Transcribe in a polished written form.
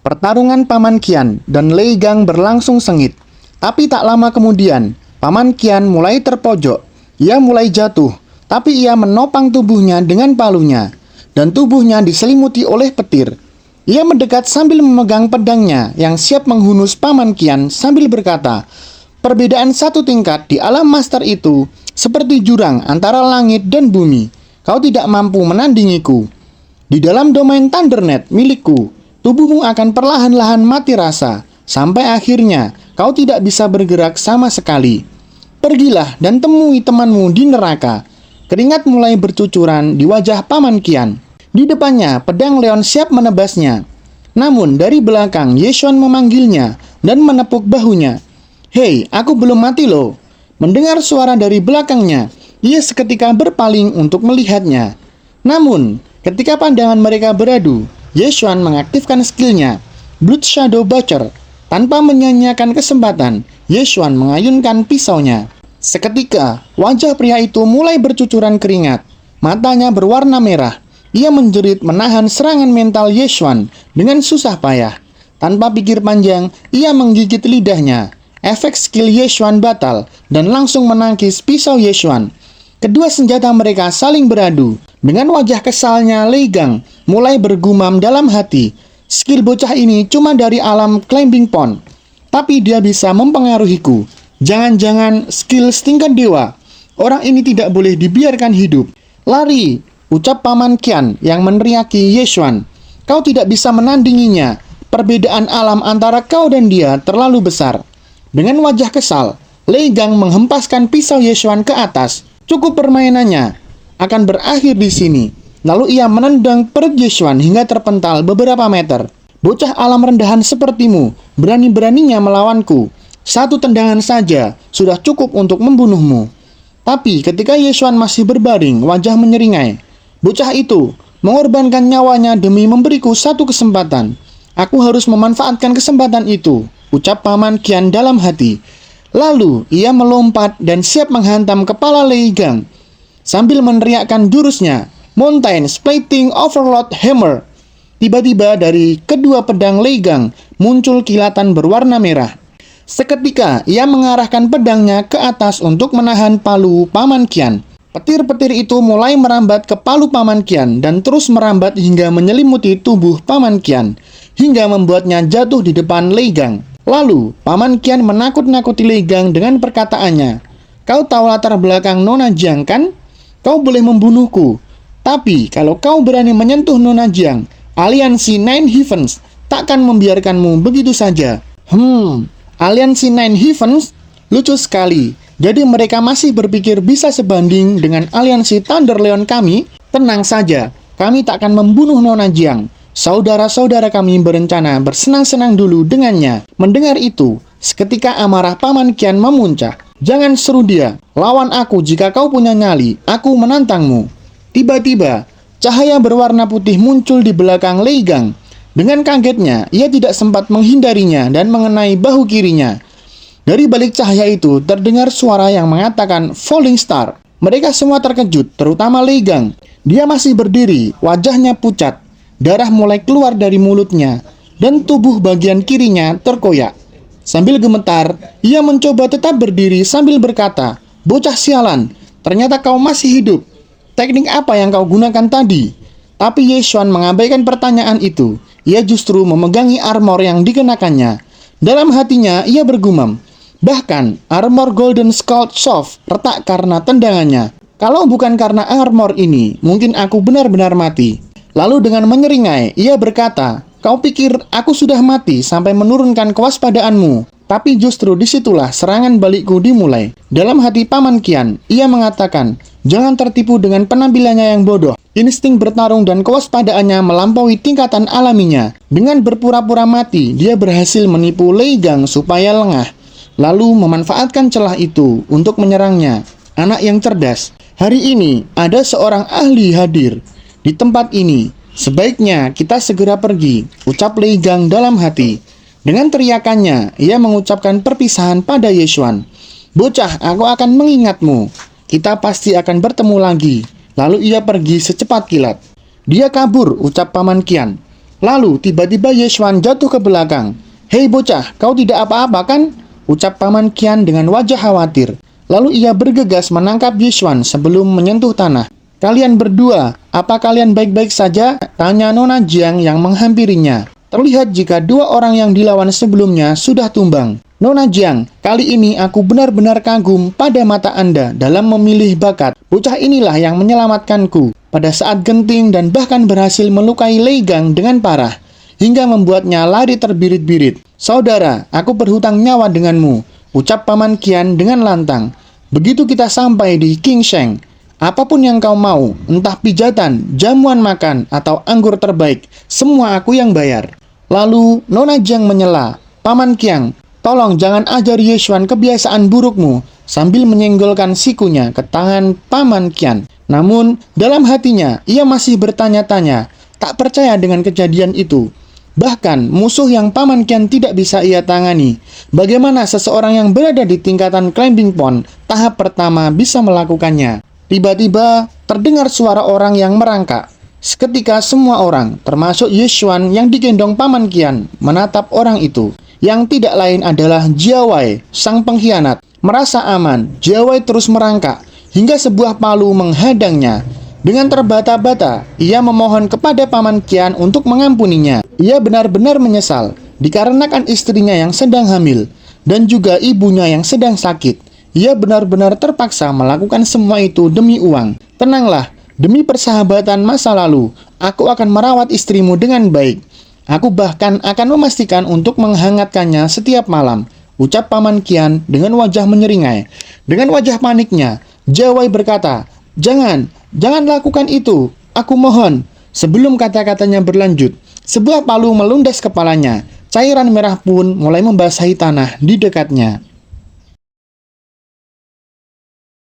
Pertarungan Paman Qian dan Lei Gang berlangsung sengit. Tapi tak lama kemudian, Paman Qian mulai terpojok. Ia mulai jatuh, tapi ia menopang tubuhnya dengan palunya, dan tubuhnya diselimuti oleh petir. Ia mendekat sambil memegang pedangnya yang siap menghunus Paman Qian sambil berkata, "Perbedaan satu tingkat di alam master itu seperti jurang antara langit dan bumi. Kau tidak mampu menandingiku. Di dalam domain Thundernet milikku, tubuhmu akan perlahan-lahan mati rasa, sampai akhirnya kau tidak bisa bergerak sama sekali. Pergilah dan temui temanmu di neraka." Keringat mulai bercucuran di wajah Paman Qian. Di depannya, pedang Leon siap menebasnya. Namun, dari belakang, Ye Xuan memanggilnya dan menepuk bahunya. "Hei, aku belum mati loh." Mendengar suara dari belakangnya, ia seketika berpaling untuk melihatnya. Namun, ketika pandangan mereka beradu, Ye Xuan mengaktifkan skillnya, Blood Shadow Butcher. Tanpa menyia-nyiakan kesempatan, Ye Xuan mengayunkan pisaunya. Seketika, wajah pria itu mulai bercucuran keringat. Matanya berwarna merah. Ia menjerit menahan serangan mental Ye Xuan dengan susah payah. Tanpa pikir panjang, ia menggigit lidahnya. Efek skill Ye Xuan batal dan langsung menangkis pisau Ye Xuan. Kedua senjata mereka saling beradu. Dengan wajah kesalnya, Lei Gang mulai bergumam dalam hati. Skill bocah ini cuma dari alam Climbing Pond, tapi dia bisa mempengaruhiku. Jangan-jangan skill setingkat dewa. Orang ini tidak boleh dibiarkan hidup. "Lari!" ucap Paman Qian yang meneriaki Ye Xuan. "Kau tidak bisa menandinginya. Perbedaan alam antara kau dan dia terlalu besar." Dengan wajah kesal, Lei Gang menghempaskan pisau Ye Xuan ke atas. Cukup permainannya akan berakhir di sini. Lalu ia menendang perut Ye Xuan hingga terpental beberapa meter. "Bocah alam rendahan sepertimu, berani-beraninya melawanku. Satu tendangan saja sudah cukup untuk membunuhmu." Tapi ketika Ye Xuan masih berbaring, wajah menyeringai. "Bocah itu mengorbankan nyawanya demi memberiku satu kesempatan. Aku harus memanfaatkan kesempatan itu," ucap Paman Qian dalam hati. Lalu ia melompat dan siap menghantam kepala Lei Gang sambil meneriakkan jurusnya, Mountain Splitting Overload Hammer. Tiba-tiba dari kedua pedang Lei Gang muncul kilatan berwarna merah. Seketika ia mengarahkan pedangnya ke atas untuk menahan palu Paman Qian. Petir-petir itu mulai merambat ke palu Paman Qian dan terus merambat hingga menyelimuti tubuh Paman Qian, hingga membuatnya jatuh di depan Lei Gang. Lalu Paman Qian menakut-nakuti Lei Gang dengan perkataannya, "Kau tahu latar belakang Nona Jiang kan? Kau boleh membunuhku. Tapi kalau kau berani menyentuh Nona Jiang, aliansi Nine Heavens takkan membiarkanmu begitu saja." Aliansi Nine Heavens? Lucu sekali. Jadi mereka masih berpikir bisa sebanding dengan aliansi Thunder Leon kami? Tenang saja, kami tak akan membunuh Nona Jiang. Saudara-saudara kami berencana bersenang-senang dulu dengannya. Mendengar itu, seketika amarah Paman Qian memuncak. "Jangan seru dia. Lawan aku jika kau punya nyali. Aku menantangmu." Tiba-tiba, cahaya berwarna putih muncul di belakang Lei Gang. Dengan kagetnya, ia tidak sempat menghindarinya dan mengenai bahu kirinya. Dari balik cahaya itu, terdengar suara yang mengatakan "Falling Star." Mereka semua terkejut, terutama Lei Gang. Dia masih berdiri, wajahnya pucat. Darah mulai keluar dari mulutnya, dan tubuh bagian kirinya terkoyak. Sambil gemetar, ia mencoba tetap berdiri sambil berkata, "Bocah sialan, ternyata kau masih hidup. Teknik apa yang kau gunakan tadi?" Tapi Ye Xuan mengabaikan pertanyaan itu. Ia justru memegangi armor yang dikenakannya. Dalam hatinya, ia bergumam, "Bahkan armor Golden Skull Soft retak karena tendangannya. Kalau bukan karena armor ini, mungkin aku benar-benar mati." Lalu dengan menyeringai, ia berkata, "Kau pikir aku sudah mati sampai menurunkan kewaspadaanmu?" Tapi justru disitulah serangan balikku dimulai. Dalam hati Paman Qian, ia mengatakan, "Jangan tertipu dengan penampilannya yang bodoh." Insting bertarung dan kewaspadaannya melampaui tingkatan alaminya. Dengan berpura-pura mati, dia berhasil menipu Lei Gang supaya lengah, lalu memanfaatkan celah itu untuk menyerangnya. Anak yang cerdas. Hari ini ada seorang ahli hadir di tempat ini. Sebaiknya kita segera pergi, ucap Lei Gang dalam hati. Dengan teriakannya, ia mengucapkan perpisahan pada Ye Xuan. "Bocah, aku akan mengingatmu. Kita pasti akan bertemu lagi." Lalu ia pergi secepat kilat. "Dia kabur," ucap Paman Qian. Lalu tiba-tiba Yeswan jatuh ke belakang. "Hei bocah, kau tidak apa-apa kan?" ucap Paman Kian dengan wajah khawatir. Lalu ia bergegas menangkap Yeswan sebelum menyentuh tanah. "Kalian berdua, apa kalian baik-baik saja?" tanya Nona Jiang yang menghampirinya. Terlihat jika dua orang yang dilawan sebelumnya sudah tumbang. "Nona Jiang, kali ini aku benar-benar kagum pada mata Anda dalam memilih bakat. Bocah inilah yang menyelamatkanku pada saat genting dan bahkan berhasil melukai Lei Gang dengan parah, hingga membuatnya lari terbirit-birit. Saudara, aku berhutang nyawa denganmu," ucap Paman Kian dengan lantang. "Begitu kita sampai di Qingsheng, apapun yang kau mau, entah pijatan, jamuan makan, atau anggur terbaik, semua aku yang bayar." Lalu Nona Jiang menyela, "Paman Kian, tolong jangan ajar Yeswan kebiasaan burukmu," sambil menyenggolkan sikunya ke tangan Paman Kian. Namun, dalam hatinya, ia masih bertanya-tanya, tak percaya dengan kejadian itu. Bahkan, musuh yang Paman Kian tidak bisa ia tangani. Bagaimana seseorang yang berada di tingkatan climbing pond tahap pertama bisa melakukannya? Tiba-tiba, terdengar suara orang yang merangkak. Seketika semua orang, termasuk Yeswan yang digendong Paman Kian, menatap orang itu, yang tidak lain adalah Jiawei, sang pengkhianat. Merasa aman, Jiawei terus merangkak, hingga sebuah palu menghadangnya. Dengan terbata-bata, ia memohon kepada Paman Kian untuk mengampuninya. Ia benar-benar menyesal, dikarenakan istrinya yang sedang hamil, dan juga ibunya yang sedang sakit. Ia benar-benar terpaksa melakukan semua itu demi uang. "Tenanglah, demi persahabatan masa lalu, aku akan merawat istrimu dengan baik. Aku bahkan akan memastikan untuk menghangatkannya setiap malam," ucap Paman Kian dengan wajah menyeringai. Dengan wajah paniknya, Jiawei berkata, Jangan lakukan itu, aku mohon." Sebelum kata-katanya berlanjut, sebuah palu melundas kepalanya. Cairan merah pun mulai membasahi tanah di dekatnya.